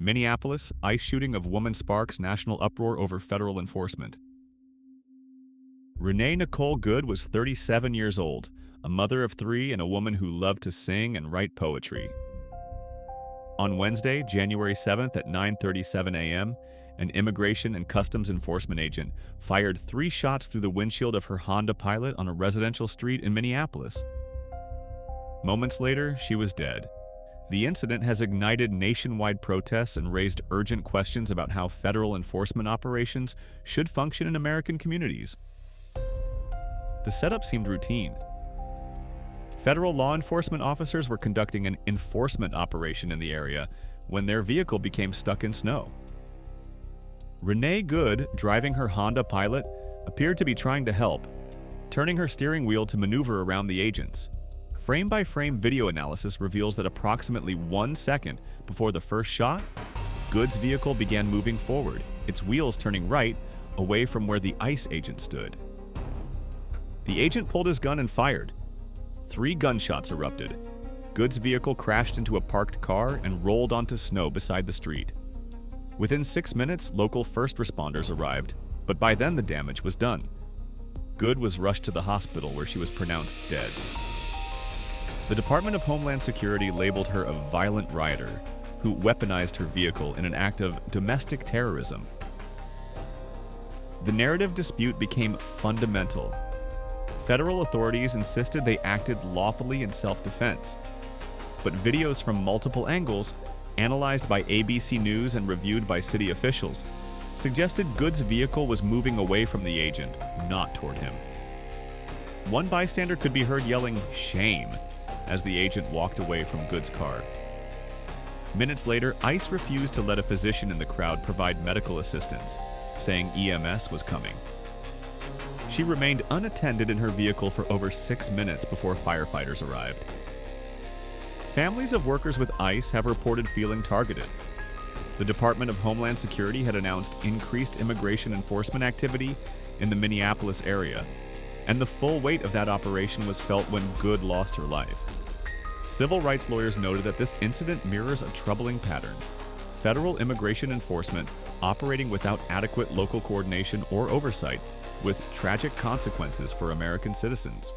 Minneapolis ICE shooting of woman sparks national uproar over federal enforcement. Renee Good was 37 years old, a mother of three and a woman who loved to sing and write poetry. On Wednesday, January 7th at 9:37 a.m., an Immigration and Customs Enforcement agent fired 3 shots through the windshield of her Honda Pilot on a residential street in Minneapolis. Moments later, she was dead. The incident has ignited nationwide protests and raised urgent questions about how federal enforcement operations should function in American communities. The setup seemed routine. Federal law enforcement officers were conducting an enforcement operation in the area when their vehicle became stuck in snow. Renee Good, driving her Honda Pilot, appeared to be trying to help, turning her steering wheel to maneuver around the agents. Frame-by-frame video analysis reveals that approximately 1 second before the first shot, Good's vehicle began moving forward, its wheels turning right, away from where the ICE agent stood. The agent pulled his gun and fired. 3 gunshots erupted. Good's vehicle crashed into a parked car and rolled onto snow beside the street. Within 6 minutes, local first responders arrived, but by then the damage was done. Good was rushed to the hospital where she was pronounced dead. The Department of Homeland Security labeled her a violent rioter who weaponized her vehicle in an act of domestic terrorism. The narrative dispute became fundamental. Federal authorities insisted they acted lawfully in self-defense, but videos from multiple angles, analyzed by ABC News and reviewed by city officials, suggested Good's vehicle was moving away from the agent, not toward him. One bystander could be heard yelling, "Shame," as the agent walked away from Good's car. Minutes later, ICE refused to let a physician in the crowd provide medical assistance, saying EMS was coming. She remained unattended in her vehicle for over 6 minutes before firefighters arrived. Families of workers with ICE have reported feeling targeted. The Department of Homeland Security had announced increased immigration enforcement activity in the Minneapolis area, and the full weight of that operation was felt when Good lost her life. Civil rights lawyers noted that this incident mirrors a troubling pattern: federal immigration enforcement operating without adequate local coordination or oversight, with tragic consequences for American citizens.